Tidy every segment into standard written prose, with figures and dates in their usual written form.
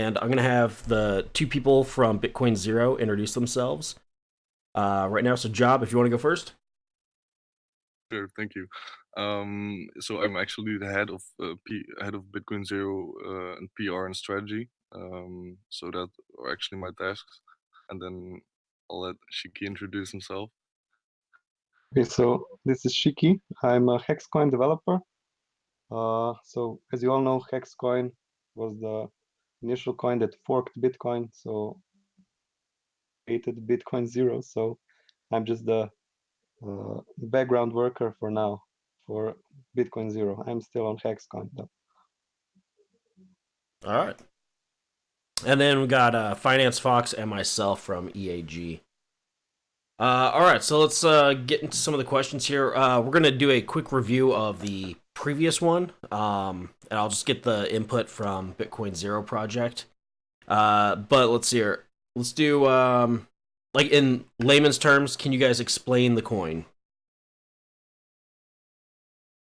and I'm gonna have the two people from BitcoinZero introduce themselves right now. So, Job, if you want to go first. Sure, thank you. So I'm actually the head of BitcoinZero and PR and strategy. So that are actually my tasks, and then I'll let Shiki introduce himself. Okay, so this is Shiki. I'm a Hexcoin developer. So as you all know, Hexcoin was the initial coin that forked Bitcoin, so created BitcoinZero. So I'm just the background worker for now for BitcoinZero. I'm still on Hexcoin though. All right. And then we got Finance Fox and myself from EAG. All right, so let's get into some of the questions here. We're gonna do a quick review of the previous one, and I'll just get the input from BitcoinZero project. But let's see here. Let's do like in layman's terms. Can you guys explain the coin?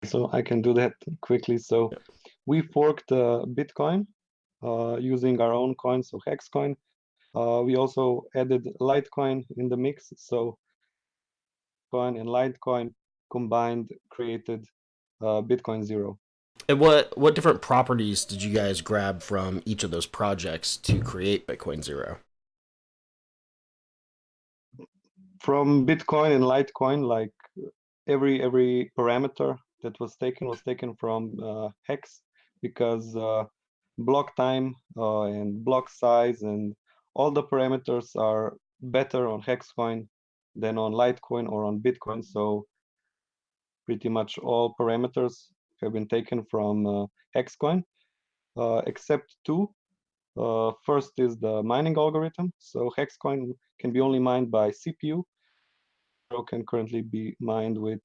So I can do that quickly. So Yep. we forked Bitcoin using our own coin, so Hexcoin. We also added Litecoin in the mix. So Coin and Litecoin combined created BitcoinZero. And what different properties did you guys grab from each of those projects to create BitcoinZero? From Bitcoin and Litecoin, like every parameter that was taken from Hex, because block time and block size and all the parameters are better on Hexcoin than on Litecoin or on Bitcoin. So pretty much all parameters have been taken from Hexcoin, except two. First is the mining algorithm. So Hexcoin can be only mined by CPU. Zero can currently be mined with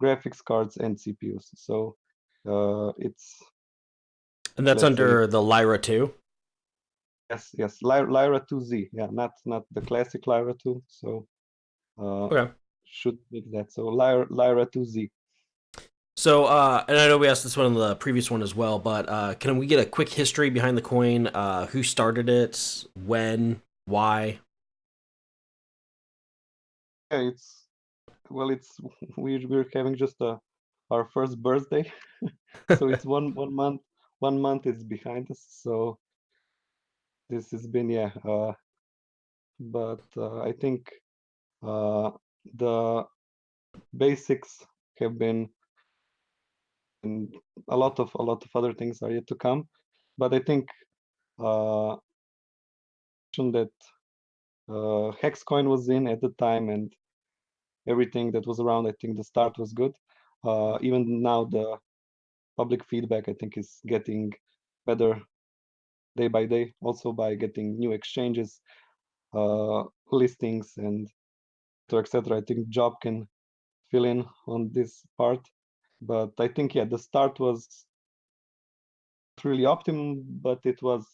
graphics cards and CPUs. So it's, And that's let's say, under the Lyra 2. yes, Lyra 2Z. Yeah, not the classic Lyra 2. So Okay. should make that. So Lyra 2Z. So, and I know we asked this one in the previous one as well, but can we get a quick history behind the coin? Who started it? When? Why? Yeah, it's well, it's we're having just our first birthday, so it's one month is behind us. So this has been, yeah, but I think uh, the basics have been, and a lot of other things are yet to come. But I think uh, that Hexcoin was in at the time and everything that was around, I think the start was good. Even now, the public feedback, I think, is getting better day by day, also by getting new exchanges, listings, and etc. I think Job can fill in on this part. But I think, yeah, the start was really optimum, but it was,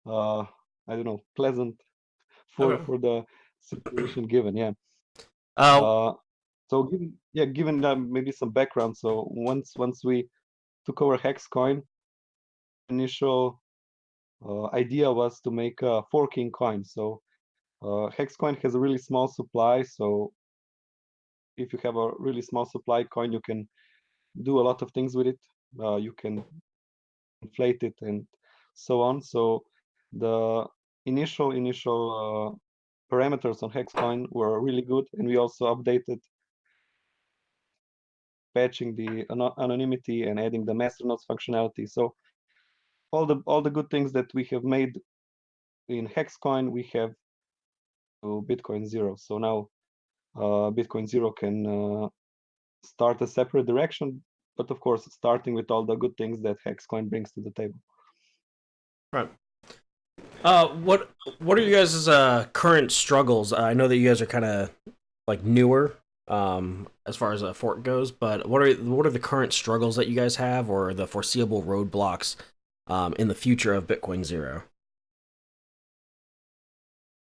I don't know, pleasant for Okay. the situation given. Yeah. Uh, Uh, so given maybe some background. So once we took over Hexcoin, initial idea was to make a forking coin. So Hexcoin has a really small supply. So if you have a really small supply coin, you can do a lot of things with it. You can inflate it and so on. So the initial parameters on Hexcoin were really good, and we also updated patching the anonymity and adding the masternodes functionality. So all the good things that we have made in Hexcoin, we have to BitcoinZero. So now BitcoinZero can start a separate direction, but of course, starting with all the good things that Hexcoin brings to the table. right. What are you guys' current struggles? I know that you guys are kind of like newer, as far as a fork goes, but what are the current struggles that you guys have, or the foreseeable roadblocks, in the future of BitcoinZero?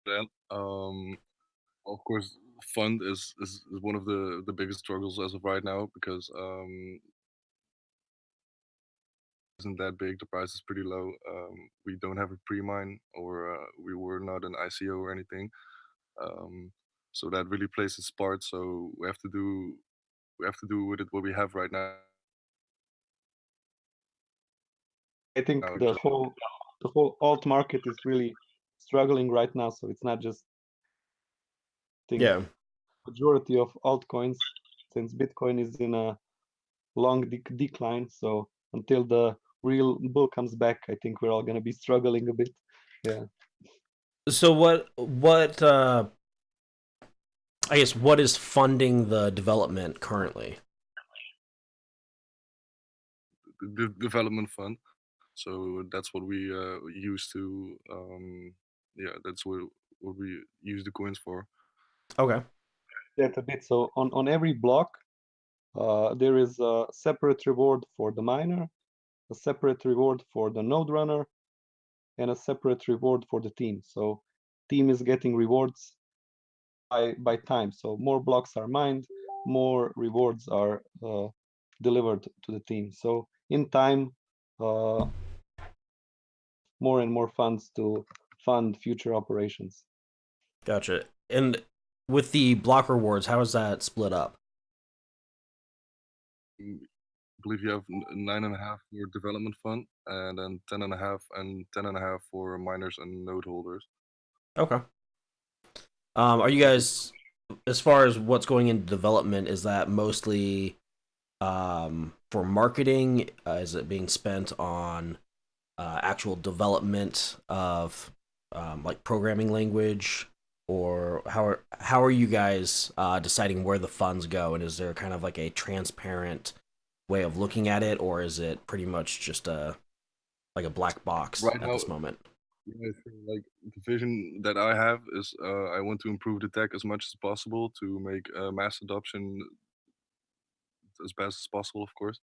Then, of course, fund is one of the biggest struggles as of right now because isn't that big. The price is pretty low. We don't have a pre-mine, or we were not an ICO or anything. So that really plays its part. So we have to do with it what we have right now. I think Now, the whole alt market is really struggling right now. So it's not just think Yeah. majority of altcoins, since Bitcoin is in a long decline. So until the real bull comes back, I think we're all gonna be struggling a bit. Yeah. So what I guess what is funding the development currently? the development fund. So that's what we use to, yeah, that's what we use the coins for. Okay. That a bit. So on every block, there is a separate reward for the miner, a separate reward for the node runner, and a separate reward for the team. So team is getting rewards by time. So more blocks are mined, more rewards are delivered to the team. So in time, more and more funds to fund future operations. Gotcha. And with the block rewards, how is that split up? I believe you have 9.5 for development fund, and then 10.5 and 10.5 for miners and node holders. Okay. Are you guys, as far as what's going into development, is that mostly for marketing? Is it being spent on actual development of like programming language, or how are you guys deciding where the funds go? And is there kind of like a transparent way of looking at it, or is it pretty much just a like a black box Right at now, this moment? I think, like, the vision that I have is I want to improve the tech as much as possible to make mass adoption as best as possible, of course.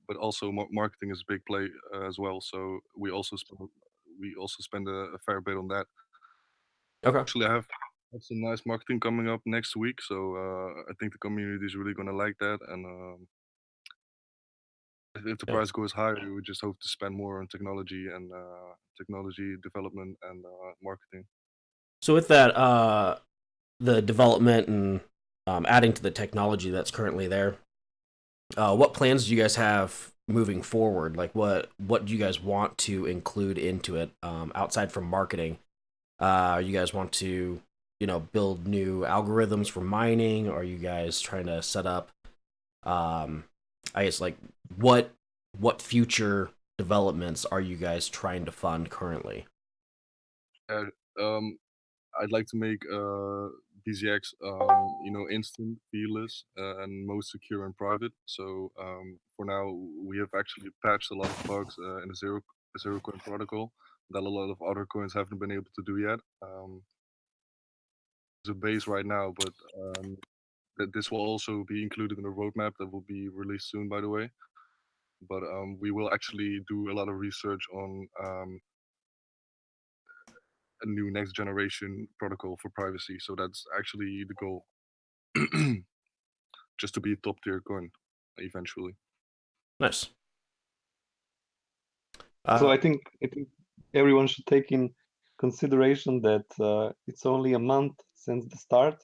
But also marketing is a big play as well. So we also spend a fair bit on that. Okay. Actually, I have some nice marketing coming up next week, so I think the community is really gonna like that. And if the Yeah. price goes higher, we just hope to spend more on technology and technology development and marketing. So with that, the development and adding to the technology that's currently there, what plans do you guys have moving forward? Like what do you guys want to include into it outside from marketing? You guys want to, build new algorithms for mining? Are you guys trying to set up, um, I guess, like what future developments are you guys trying to fund currently? Uh, um, I'd like to make BZX, instant, feeless, and most secure and private. So for now, we have actually patched a lot of bugs in the ZeroCoin protocol that a lot of other coins haven't been able to do yet. It's a base right now, but that this will also be included in a roadmap that will be released soon, by the way. But we will actually do a lot of research on a new next generation protocol for privacy. So that's actually the goal. Just to be a top tier coin eventually. Nice. So I think everyone should take in consideration that it's only a month since the start.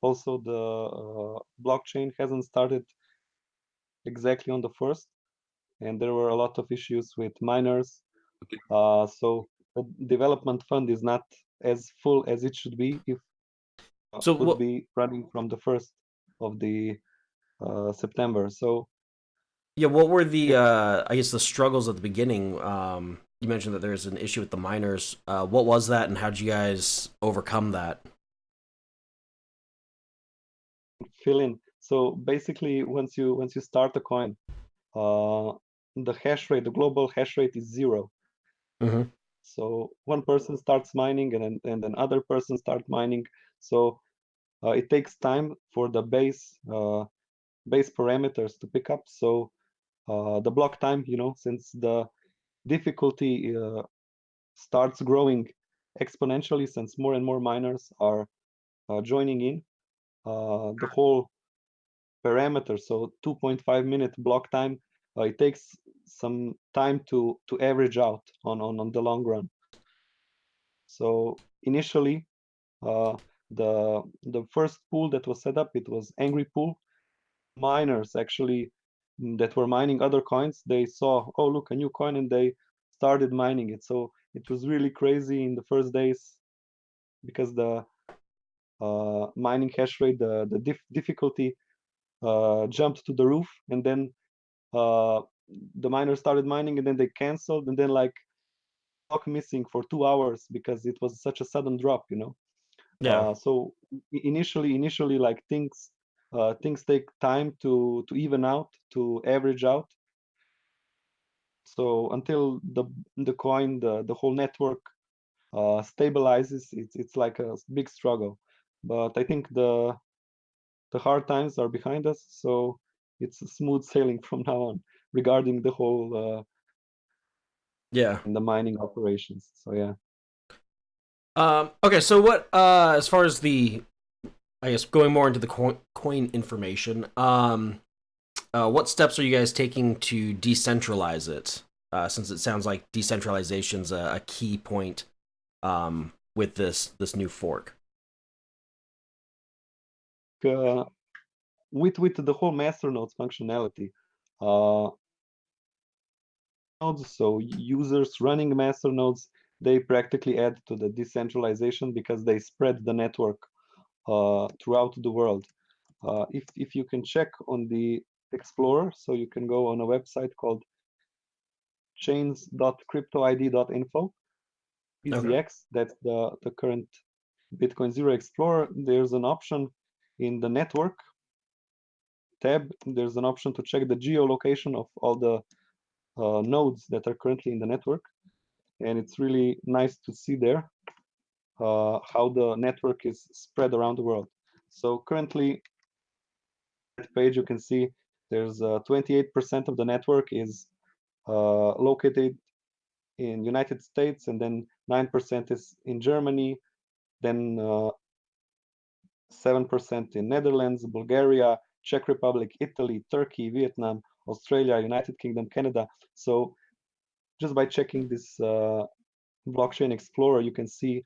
Also, the blockchain hasn't started exactly on the first, and there were a lot of issues with miners. So the development fund is not as full as it should be if So would what? be running from the first of the September. So Yeah, what were the it's I guess the struggles at the beginning? You mentioned that there's an issue with the miners. What was that, and how did you guys overcome that? fill in. So basically, once you start a coin, uh, the hash rate, the global hash rate is 0. Mm-hmm. So one person starts mining, and then other person start mining. So it takes time for the base parameters to pick up. So the block time, since the difficulty starts growing exponentially, since more and more miners are joining in, the whole parameter, so 2.5 minute block time, it takes some time to average out on the long run. So initially, the first pool that was set up, it was Angry Pool. Miners actually that were mining other coins, they saw, oh look, a new coin, and they started mining it. So it was really crazy in the first days because the mining hash rate, the difficulty jumped to the roof, and then the miners started mining, and then they canceled, and then like block missing for 2 hours because it was such a sudden drop, you know. Yeah. So initially like things take time to even out, to average out. So until the coin, the whole network stabilizes, it's like a big struggle. But I think the hard times are behind us, so it's smooth sailing from now on regarding the whole Yeah. the mining operations. So yeah. Okay, so what as far as the, I guess, going more into the coin information, what steps are you guys taking to decentralize it? Since it sounds like decentralization's a key point with this new fork. With the whole masternodes functionality, nodes, so users running masternodes, they practically add to the decentralization because they spread the network throughout the world. If you can check on the Explorer, so you can go on a website called chains.cryptoid.info, BZX, that's the current BitcoinZero Explorer. There's an option in the network tab, there's an option to check the geolocation of all the nodes that are currently in the network. And it's really nice to see there how the network is spread around the world. So currently, that page you can see there's 28% of the network is located in United States, and then 9% is in Germany, then 7% in Netherlands, Bulgaria, Czech Republic, Italy, Turkey, Vietnam, Australia, United Kingdom, Canada. So just by checking this blockchain explorer, you can see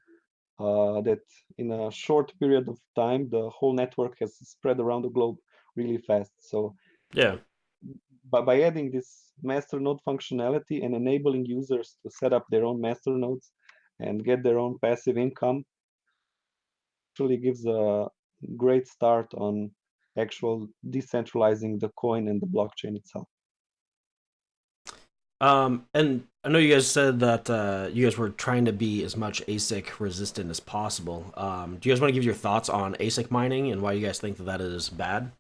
that in a short period of time, the whole network has spread around the globe really fast. So Yeah. by adding this masternode functionality and enabling users to set up their own masternodes and get their own passive income, actually gives a great start on actual decentralizing the coin and the blockchain itself. And I know you guys said that you guys were trying to be as much ASIC resistant as possible. Do you guys want to give your thoughts on ASIC mining and why you guys think that is bad?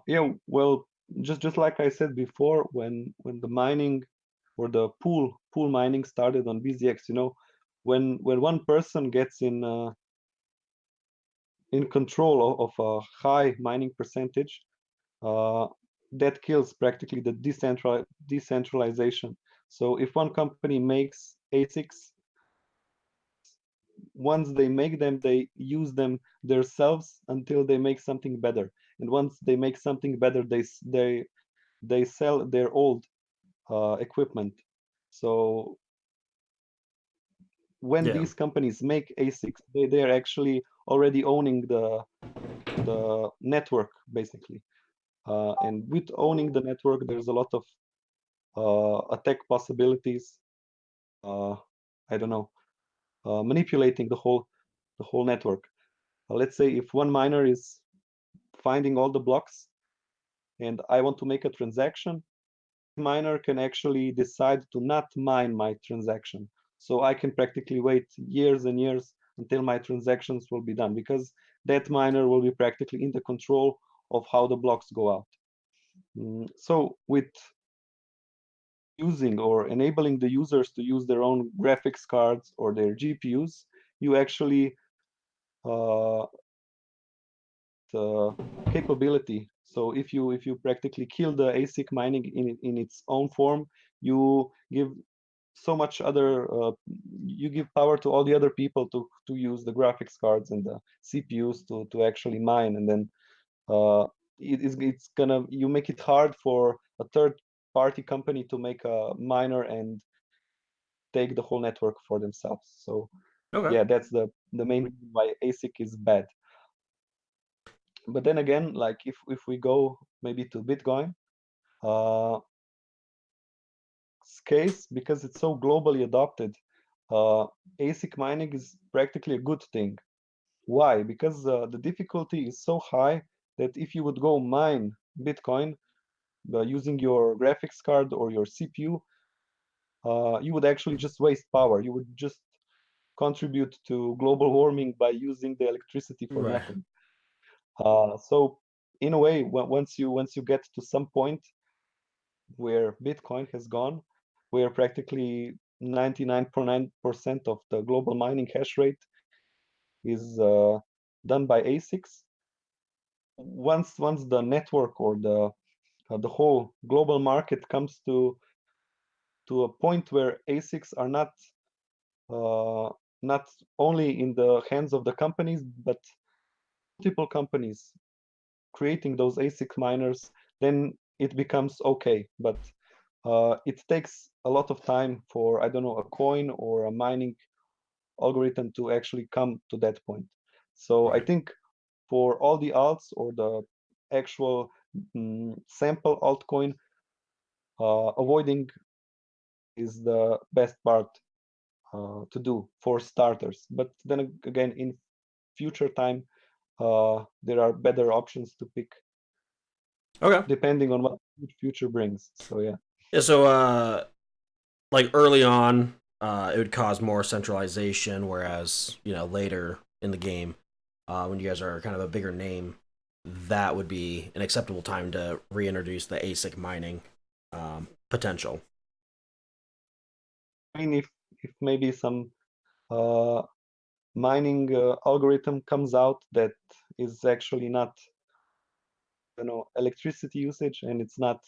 Yeah, well, just like I said before, when the mining or the pool mining started on BZX, you know, when one person gets in control of a high mining percentage, that kills practically the decentralization. So if one company makes ASICs, once they make them, they use them themselves until they make something better. And once they make something better, they sell their old equipment. So when Yeah. these companies make ASICs, they are actually already owning the network basically. And with owning the network, there's a lot of attack possibilities. I don't know, manipulating the whole network. Let's say if one miner is finding all the blocks, and I want to make a transaction, miner can actually decide to not mine my transaction. So I can practically wait years and years until my transactions will be done, because that miner will be practically in the control of how the blocks go out. So with using or enabling the users to use their own graphics cards or their GPUs, you actually the capability. So if you practically kill the ASIC mining in its own form, you give so much other you give power to all the other people to use the graphics cards and the CPUs to actually mine, and then it's gonna, you make it hard for a third party company to make a miner and take the whole network for themselves. So Okay. yeah, that's the main reason why ASIC is bad. But then again, like if we go maybe to Bitcoin, case, because it's so globally adopted, ASIC mining is practically a good thing. Why? Because the difficulty is so high that if you would go mine Bitcoin using your graphics card or your CPU, you would actually just waste power. You would just contribute to global warming by using the electricity for Right. nothing. So in a way, once you get to some point where Bitcoin has gone, where practically 99.9% of the global mining hash rate is done by ASICs. Once the network or the whole global market comes to a point where ASICs are not only in the hands of the companies, but multiple companies creating those ASIC miners, then it becomes okay. But it takes a lot of time for, I don't know, a coin or a mining algorithm to actually come to that point. So I Right. think for all the alts or the actual sample altcoin, avoiding is the best part to do for starters. But then again, in future time, there are better options to pick Okay. depending on what future brings. So yeah. Yeah. So, like early on, it would cause more centralization, whereas later in the game, when you guys are kind of a bigger name, that would be an acceptable time to reintroduce the ASIC mining potential. I mean, if maybe some uh, mining algorithm comes out that is actually not, electricity usage, and it's not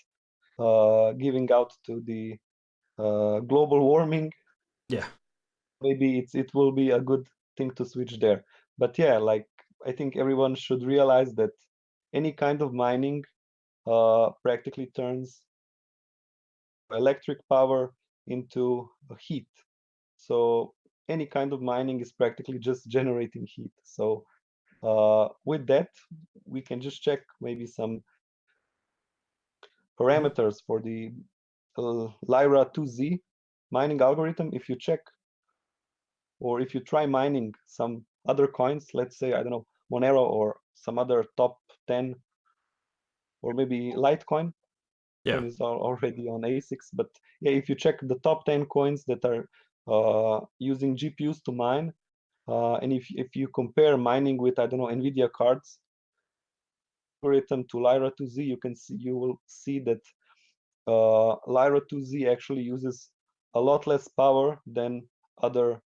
giving out to the global warming, Yeah. maybe it will be a good thing to switch there. But yeah, like I think everyone should realize that any kind of mining practically turns electric power into heat. So any kind of mining is practically just generating heat. So with that, we can just check maybe some parameters for the Lyra 2Z mining algorithm. If you check, or if you try mining some other coins, let's say, I don't know, Monero or some other top 10, or maybe Litecoin, Yeah. coin is already on ASICs. But yeah, if you check the top 10 coins that are using GPUs to mine, and if you compare mining with, I don't know, NVIDIA cards, algorithm to Lyra 2Z, you will see that Lyra 2Z actually uses a lot less power than other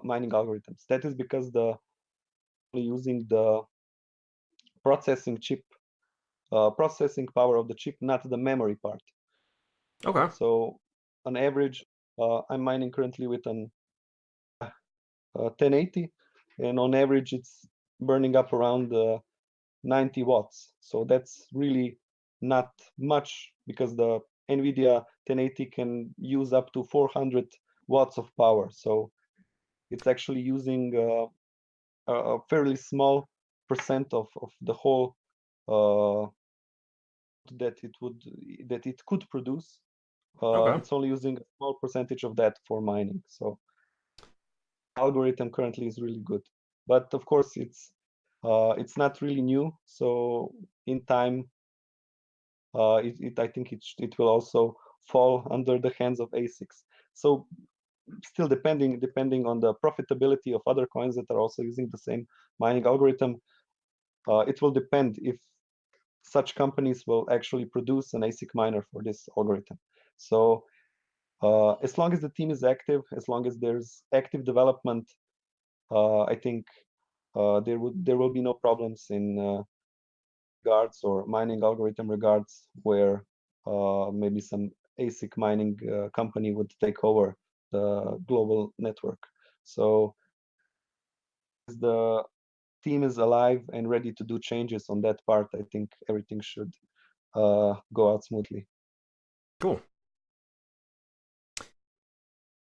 mining algorithms. That is because the using the processing chip, processing power of the chip, not the memory part. Okay. So on average, I'm mining currently with an 1080, and on average it's burning up around 90 watts. So that's really not much, because the NVIDIA 1080 can use up to 400 watts of power. So it's actually using a fairly small percent of the whole uh, that it could produce. Okay. It's only using a small percentage of that for mining. So algorithm currently is really good, but of course it's not really new. So in time, I think it will also fall under the hands of ASICs. So still depending on the profitability of other coins that are also using the same mining algorithm, it will depend if such companies will actually produce an ASIC miner for this algorithm. So as long as the team is active, as long as there's active development, I think there will be no problems in regards or mining algorithm regards where maybe some ASIC mining company would take over the global network. So the team is alive and ready to do changes on that part, I think everything should go out smoothly. Cool.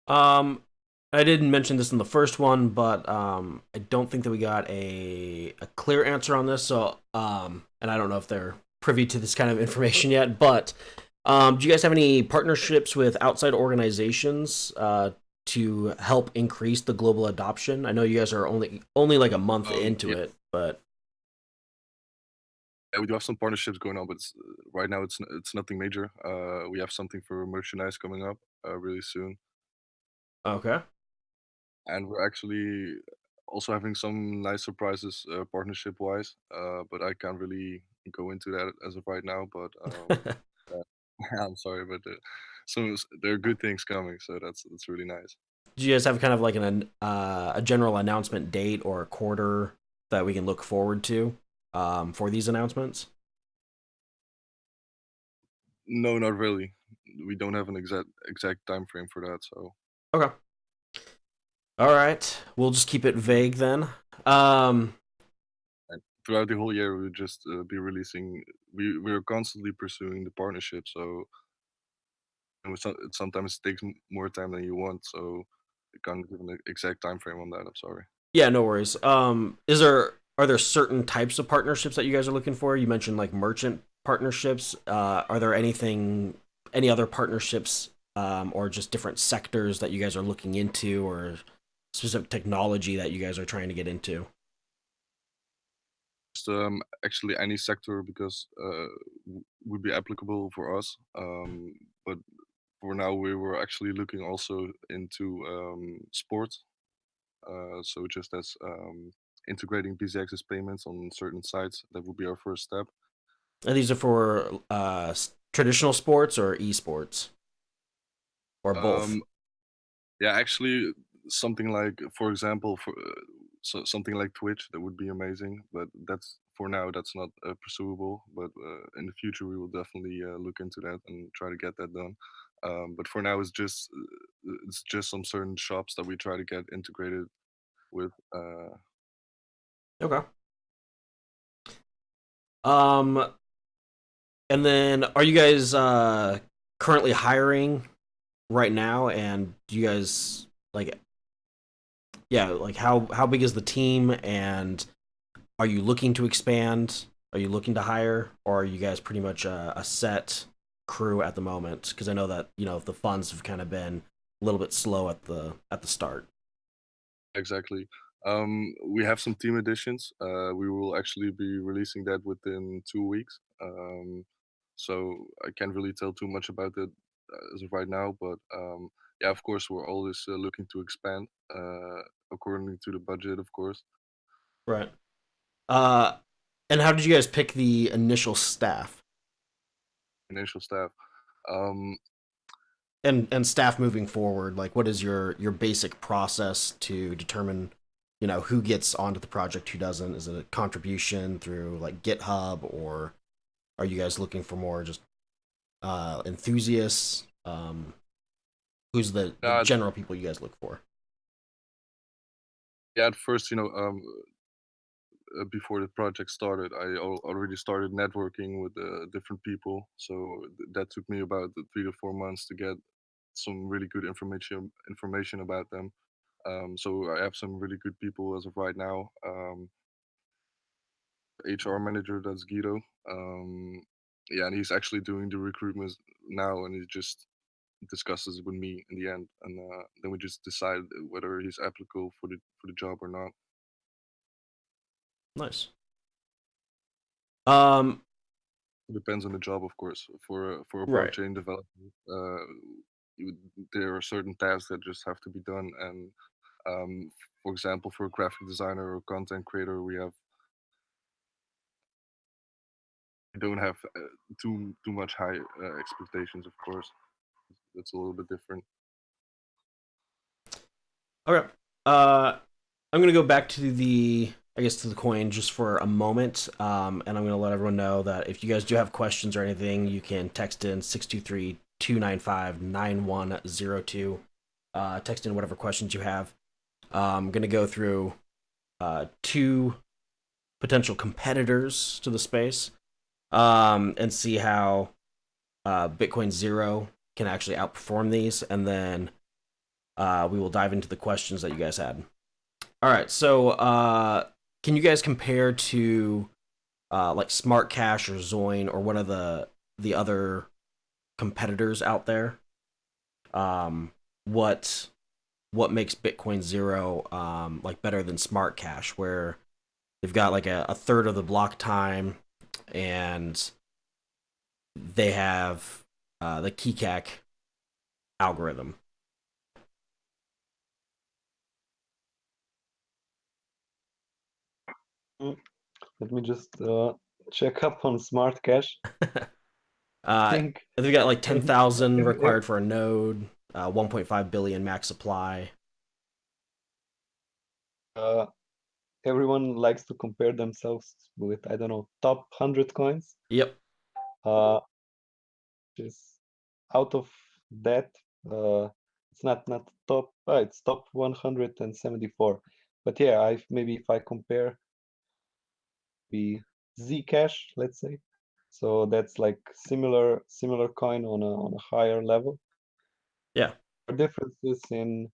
I didn't mention this in the first one, but I don't think that we got a clear answer on this. So, and I don't know if they're privy to this kind of information yet. But do you guys have any partnerships with outside organizations to help increase the global adoption? I know you guys are only like a month into Yeah, it, but we do have some partnerships going on, but right now it's nothing major. We have something for merchandise coming up really soon, okay. and we're actually also having some nice surprises partnership wise. But I can't really go into that as of right now. But uh, I'm sorry, but there are good things coming, so that's really nice. Do you guys have kind of like a general announcement date or a quarter that we can look forward to for these announcements? No, not really. We don't have an exact time frame for that, so Okay. All right. We'll just keep it vague then. and throughout the whole year we'll just be releasing. We're constantly pursuing the partnership, so sometimes it takes more time than you want. So I can't give an exact time frame on that. I'm sorry. Yeah, no worries. Are there certain types of partnerships that you guys are looking for? You mentioned like merchant partnerships. Are there any other partnerships, or just different sectors that you guys are looking into, or specific technology that you guys are trying to get into? Just actually any sector because would be applicable for us. But for now, we were actually looking also into sports. So just as integrating BZX's payments on certain sites, that would be our first step. And these are for traditional sports or esports or both. Um, yeah, actually, something like, for example, something like Twitch, that would be amazing. But that's for now, that's not pursuable. But in the future, we will definitely look into that and try to get that done. But for now, it's just some certain shops that we try to get integrated with. Okay. Um, and then are you guys currently hiring right now? And do you guys like yeah, like how big is the team, and are you looking to expand? Are you looking to hire, or are you guys pretty much a set crew at the moment? Because I know that the funds have kind of been a little bit slow at the start. Exactly. We have some team additions. We will actually be releasing that within 2 weeks. So I can't really tell too much about it as of right now. But yeah, of course, we're always looking to expand according to the budget, of course. Right. Uh, and how did you guys pick the initial staff Initial staff. Um, and staff moving forward? Like, what is your basic process to determine, who gets onto the project, who doesn't? Is it a contribution through like GitHub, or are you guys looking for more just enthusiasts? Who's the yeah, general people you guys look for? yeah. At first, before the project started, I already started networking with different people. So that took me about 3 to 4 months to get some really good information about them. So I have some really good people as of right now. HR manager, that's Guido. Yeah, and he's actually doing the recruitment now, and he just discusses with me in the end, and then we just decide whether he's applicable for the job or not. Nice. Um, It depends on the job, of course. For a right. blockchain development, there are certain tasks that just have to be done, and um, for example, for a graphic designer or content creator, we don't have too much high expectations. Of course, it's a little bit different. Okay. Uh, I'm gonna go back to the coin just for a moment, and I'm gonna let everyone know that if you guys do have questions or anything, you can text in 623-295-9102. Text in whatever questions you have. I'm gonna go through two potential competitors to the space, and see how BitcoinZero can actually outperform these, and then we will dive into the questions that you guys had. All right, so can you guys compare to like Smart Cash or Zoin or one of the other competitors out there? What makes BitcoinZero like better than Smart Cash, where they've got like a third of the block time, and they have the KeyCac algorithm. Let me just check up on Smart Cash. I Uh, think they've got like 10,000 every, required for a node, 1.5 billion max supply. uh, everyone likes to compare themselves with, I don't know, top 100 coins. Yep. Uh, just out of that, it's not top, it's top 174. But yeah, maybe if I compare the Zcash, let's say, so that's like similar coin on a higher level. Yeah. Differences in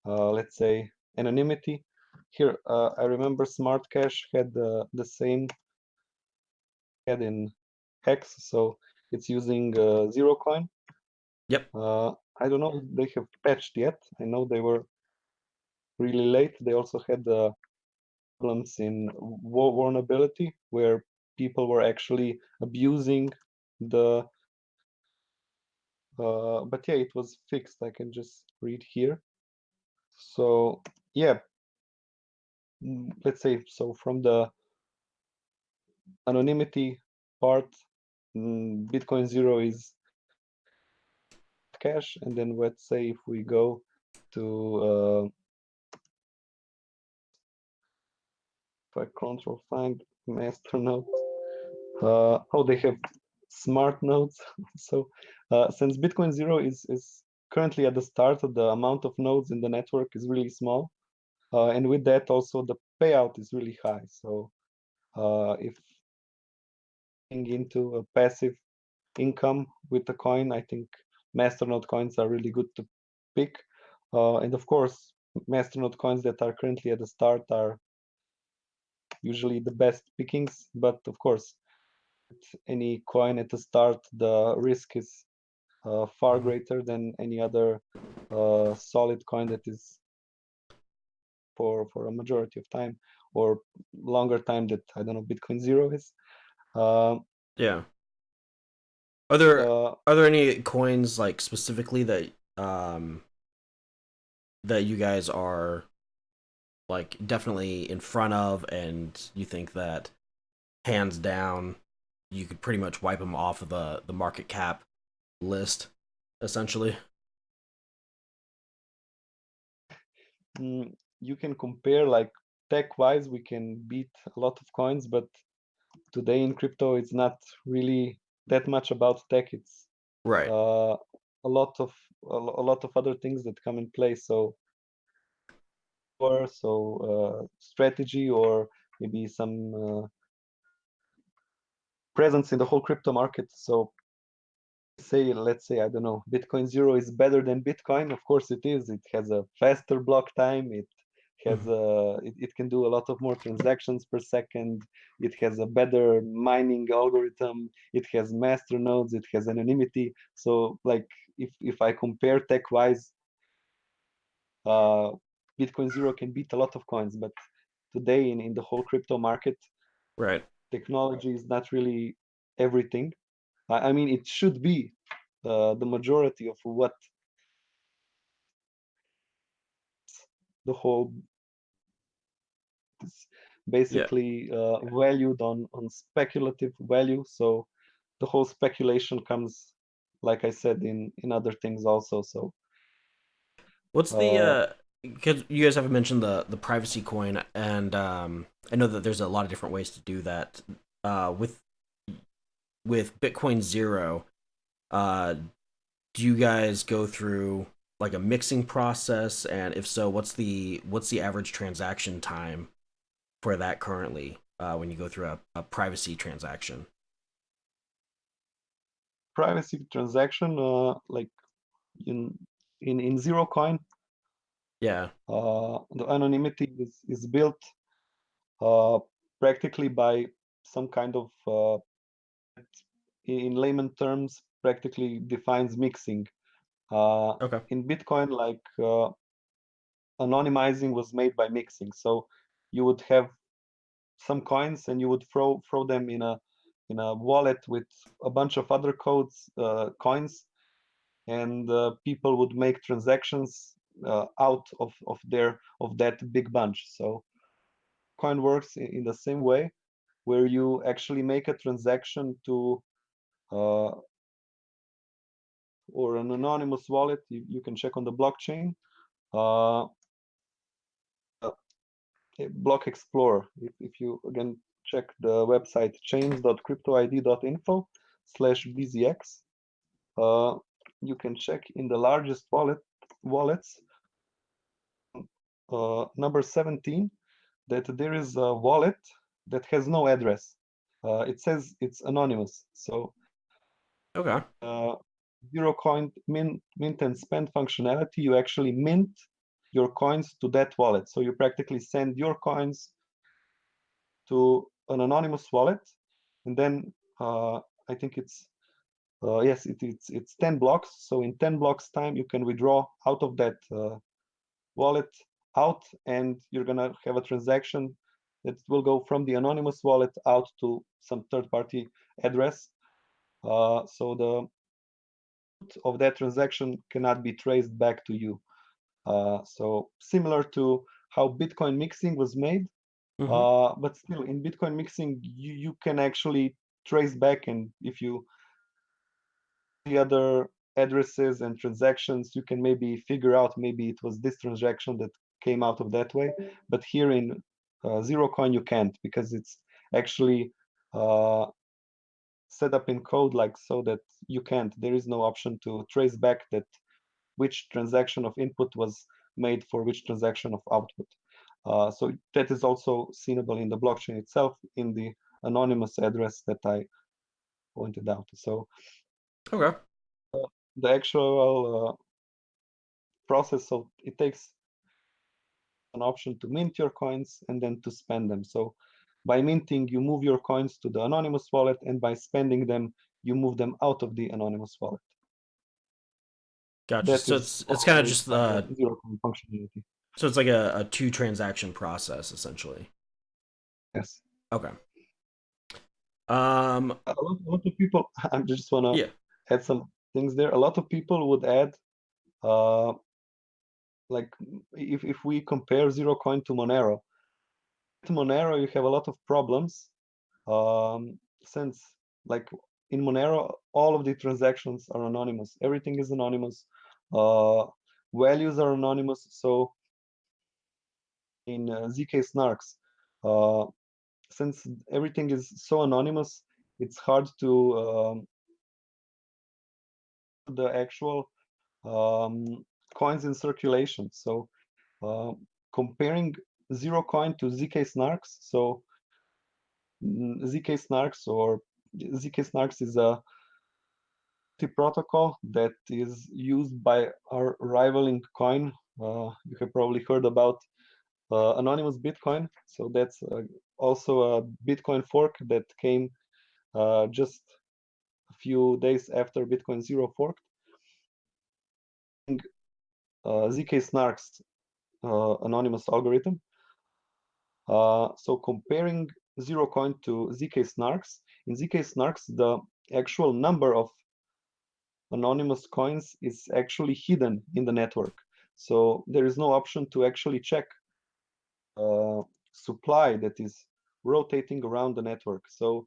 let's say anonymity. Here, I remember Smart Cash had the same head in Hex, so it's using ZeroCoin. Yep. I don't know if they have patched yet. I know they were really late. They also had problems in vulnerability where people were actually abusing the. But yeah, it was fixed. I can just read here. So yeah, let's say so from the anonymity part, BitcoinZero is cash, and then let's say if we go to if I control find masternode, oh, they have smart nodes. So since BitcoinZero is currently at the start, the amount of nodes in the network is really small, and with that also the payout is really high. So if into a passive income with the coin, I think masternode coins are really good to pick. And of course, masternode coins that are currently at the start are usually the best pickings. But of course, with any coin at the start, the risk is far greater than any other solid coin that is for a majority of time or longer time that I don't know BitcoinZero is. Yeah. Are there Uh, any coins like specifically um that you guys are like definitely in front of, and you think that hands down you could pretty much wipe them off of the market cap list, essentially? you can compare like tech-wise, we can beat a lot of coins, but today in crypto, it's not really that much about tech. It's Right. uh, a lot of other things that come in play. So, strategy or maybe some presence in the whole crypto market. So let's say, I don't know, BitcoinZero is better than Bitcoin. Of course it is. It has a faster block time. It has it can do a lot of more transactions per second. It has a better mining algorithm. It has master nodes. It has anonymity. So like if I compare tech wise, uh, BitcoinZero can beat a lot of coins. But today in the whole crypto market, Right. technology is not really everything. I mean, it should be the majority of what the whole is Yeah. basically valued on speculative value. So the whole speculation comes, like I said, in other things also. So What's the uh, because you guys haven't mentioned the privacy coin, and I know that there's a lot of different ways to do that. With BitcoinZero, uh, do you guys go through like a mixing process, and if so, what's the average transaction time for that currently? when you go through a privacy transaction? Privacy transaction, like in ZeroCoin, Yeah. the anonymity is built practically by some kind of, in layman terms, practically defines mixing. Okay. In Bitcoin, like anonymizing was made by mixing. So you would have some coins and you would throw them in a wallet with a bunch of other coins, and people would make transactions out of that big bunch. So coin works in the same way, where you actually make a transaction to or an anonymous wallet. You can check on the blockchain. Uh, Block Explorer. If you again check the website chains.cryptoid.info/BZX, you can check in the largest wallets, number 17, that there is a wallet that has no address. It says it's anonymous. So Okay. ZeroCoin mint and spend functionality, you actually mint your coins to that wallet. So you practically send your coins to an anonymous wallet, and then I think it's yes, it's 10 blocks. So in 10 blocks time, you can withdraw out of that wallet out, and you're gonna have a transaction that will go from the anonymous wallet out to some third-party address. So the of that transaction cannot be traced back to you. So similar to how Bitcoin mixing was made, but still in Bitcoin mixing, you can actually trace back, and if you the other addresses and transactions, you can maybe figure out maybe it was this transaction that came out of that way. But here in ZeroCoin, you can't, because it's actually set up in code like so that you can't. There is no option to trace back that which transaction of input was made for which transaction of output. So that is also seeable in the blockchain itself in the anonymous address that I pointed out. So Okay. the actual process, so it takes an option to mint your coins and then to spend them. So by minting, you move your coins to the anonymous wallet, and by spending them, you move them out of the anonymous wallet. Gotcha. That So is it's all kind of made just by ZeroCoin functionality. so it's like a two transaction process essentially. Yes. Okay. A lot of people, I just want Yeah. to add some things there. A lot of people would add, like, if we compare ZeroCoin to Monero, you have a lot of problems, since, like, in Monero, all of the transactions are anonymous. Everything is anonymous. Values are anonymous. So in ZK Snarks, since everything is so anonymous, it's hard to the actual coins in circulation. So comparing ZeroCoin to ZK Snarks, so ZK Snarks is a protocol that is used by our rivaling coin. You have probably heard about anonymous Bitcoin. So that's also a Bitcoin fork that came just a few days after BitcoinZero forked. ZK Snarks anonymous algorithm. So comparing ZeroCoin to ZK Snarks, in ZK Snarks, the actual number of anonymous coins is actually hidden in the network. So there is no option to actually check supply that is rotating around the network. So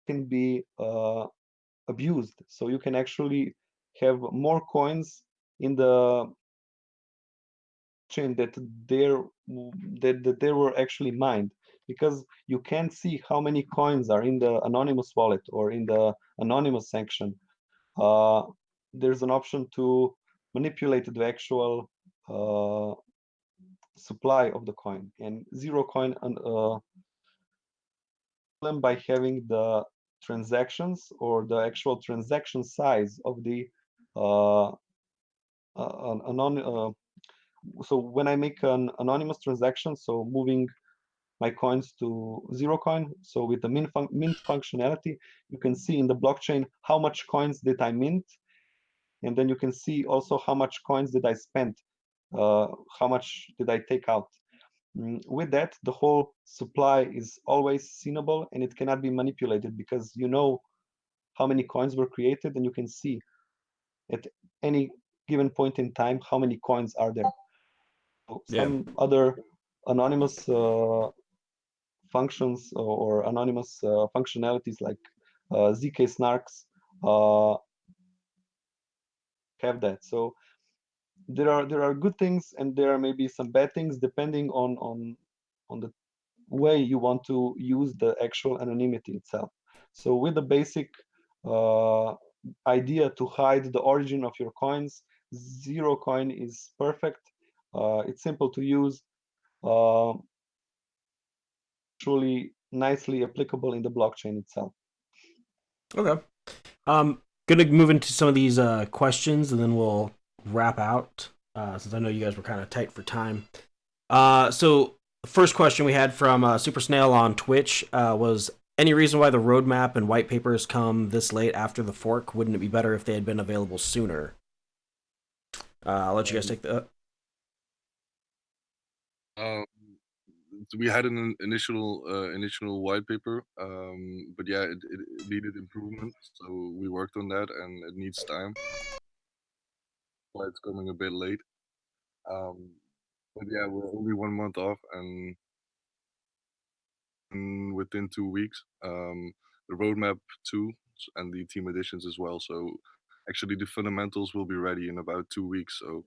can be abused. So you can actually have more coins in the chain that there were actually mined, because you can't see how many coins are in the anonymous wallet or in the anonymous section. There's an option to manipulate the actual supply of the coin. And ZeroCoin by having the transactions or the actual transaction size of the so when I make an anonymous transaction, so moving my coins to ZeroCoin, so with the mint functionality, you can see in the blockchain how much coins did I mint, and then you can see also how much coins did I spend, how much did I take out. With that, the whole supply is always seeable and it cannot be manipulated because you know how many coins were created and you can see at any given point in time how many coins are there. So some other anonymous functions or anonymous functionalities like ZK snarks have that. So there are good things and there are maybe some bad things depending on the way you want to use the actual anonymity itself. So with the basic idea to hide the origin of your coins, ZeroCoin is perfect. It's simple to use, truly nicely applicable in the blockchain itself. Okay. Gonna move into some of these questions and then we'll wrap out since I know you guys were kind of tight for time. So the first question we had from Super Snail on Twitch was, any reason why the roadmap and white papers come this late after the fork? Wouldn't it be better if they had been available sooner? I'll let you guys take that. We had an initial white paper, but yeah, it needed improvement, so we worked on that, and it needs time. Why it's coming a bit late. But yeah, we're only 1 month off, and within 2 weeks, the roadmap 2 and the team editions as well. So actually, the fundamentals will be ready in about 2 weeks. So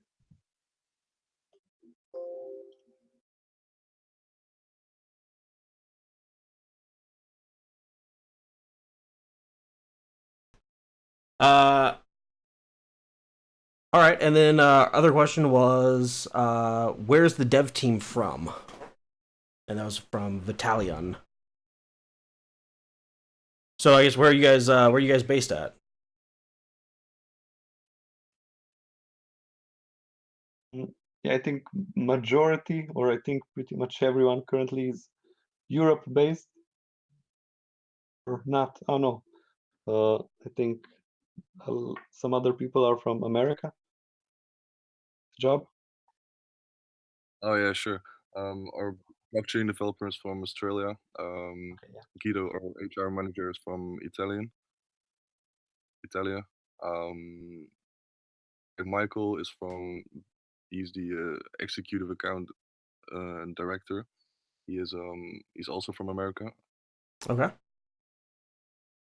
All right, and then other question was, where's the dev team from? And that was from Vitalion. So I guess where are you guys based at? Yeah, I think majority, or I think pretty much everyone currently is Europe based, or not. Oh no, I think some other people are from America. Job. oh yeah, sure. Our blockchain developer is from Australia. Guido, our HR manager, is from Italia. And Michael is he's the executive account director. He's also from America. Okay.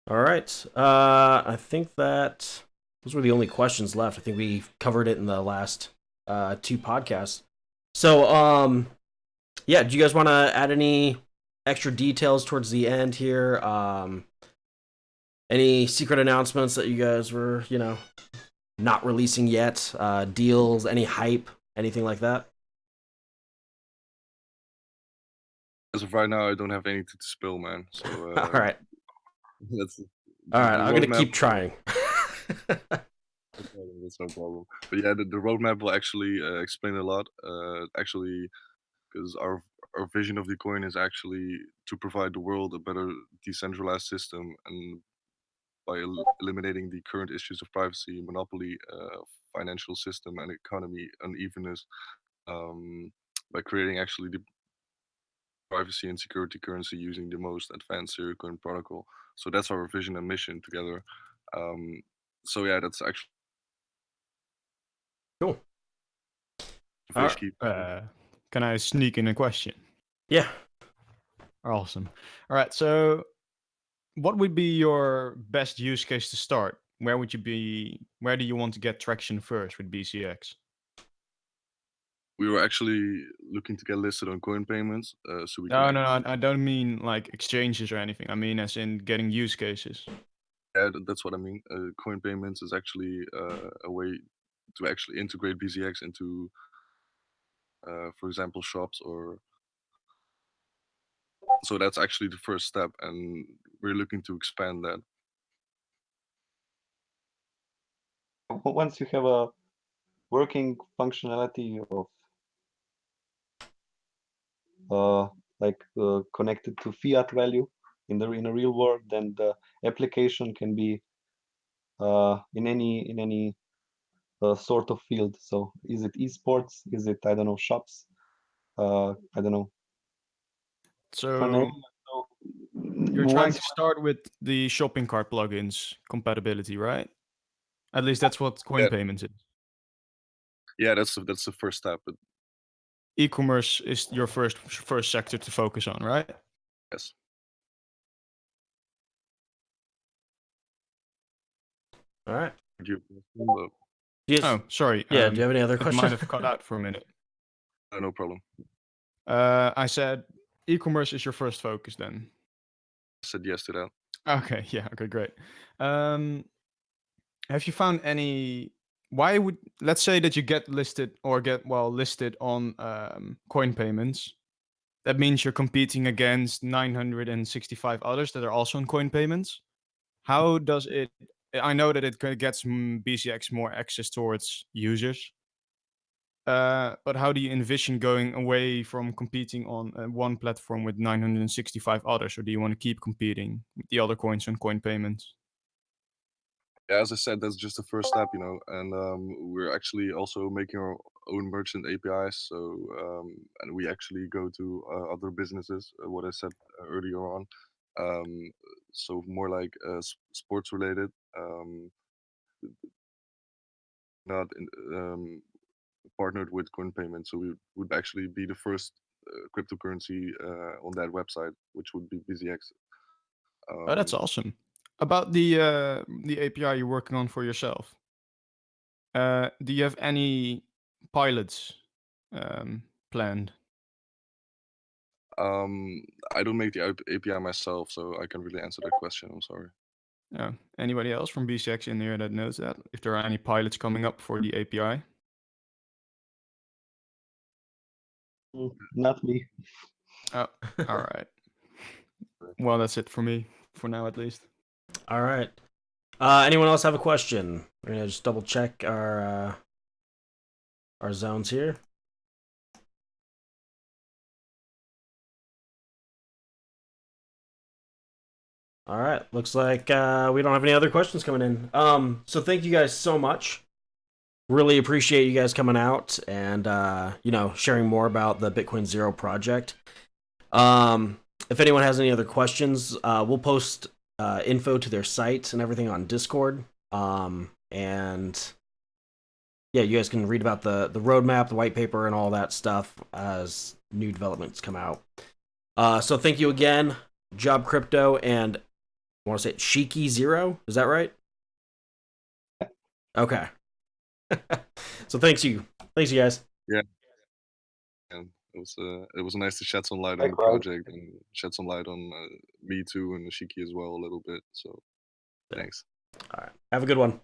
All right. I think that those were the only questions left. I think we covered it in the last 2 podcasts. So, yeah, do you guys want to add any extra details towards the end here? Any secret announcements that you guys were, not releasing yet? Deals, any hype, anything like that? As of right now, I don't have anything to spill, man. So All right. that's All right, the I'm gonna roadmap. keep trying. That's no problem. But yeah, the roadmap will actually explain a lot. Actually, because our vision of the coin is actually to provide the world a better decentralized system, and by eliminating the current issues of privacy, monopoly, financial system, and economy unevenness, by creating actually the privacy and security currency using the most advanced ZeroCoin protocol. So that's our vision and mission together. So yeah, that's actually Cool. fish keep. Can I sneak in a question? Yeah. Awesome. All right. So, what would be your best use case to start? Where would you be? Where do you want to get traction first with BZX? We were actually looking to get listed on coin payments, so we No, can. no, I don't mean like exchanges or anything. I mean as in getting use cases. Yeah, that's what I mean. Coin payments is actually a way to actually integrate BZX into for example, shops or. So that's actually the first step, and we're looking to expand that. Once you have a working functionality of connected to fiat value in a real world, then the application can be in any sort of field. So is it esports? Is it, I don't know, shops? I don't know. So So you're trying once to start with the shopping cart plugins compatibility, right? At least that's what coin Yeah. payments is. Yeah, that's the first step. But E-commerce is your first sector to focus on, right? yes. All right. Thank you. Do you guys- Oh, sorry. yeah. Do you have any other It questions? might have cut out for a minute. No problem. I said e-commerce is your first focus then. I said yes to that. Okay, yeah, okay, great. Have you found any? Why would, let's say that you get listed or listed on coin payments? That means you're competing against 965 others that are also on coin payments. How does it? I know that it gets BZX more access towards users. But how do you envision going away from competing on one platform with 965 others, or do you want to keep competing with the other coins on coin payments? Yeah, as I said, that's just the first step, and we're actually also making our own merchant APIs. So and we actually go to other businesses. What I said earlier on. So more like sports related. Not partnered with coin payments, so we would actually be the first cryptocurrency on that website, which would be BZX. Oh, that's awesome. About the API you're working on for yourself, do you have any pilots planned? I don't make the API myself, so I can't really answer that question. I'm sorry. Anybody else from BZX in here that knows that? If there are any pilots coming up for the API? not me. Oh, all right. Well, that's it for me, for now at least. All right. Anyone else have a question? We're gonna just double check our zones here. All right. Looks like we don't have any other questions coming in. So thank you guys so much. Really appreciate you guys coming out and sharing more about the BitcoinZero project. If anyone has any other questions, we'll post info to their site and everything on Discord. And yeah, you guys can read about the roadmap, the white paper, and all that stuff as new developments come out. So thank you again, Job Crypto, and I want to say BitcoinZero. Is that right? Okay. So thanks you guys. Yeah, and it was nice to shed some light on the Likewise. project and shed some light on me too and Shiki as well a little bit. So thanks. All right. Have a good one.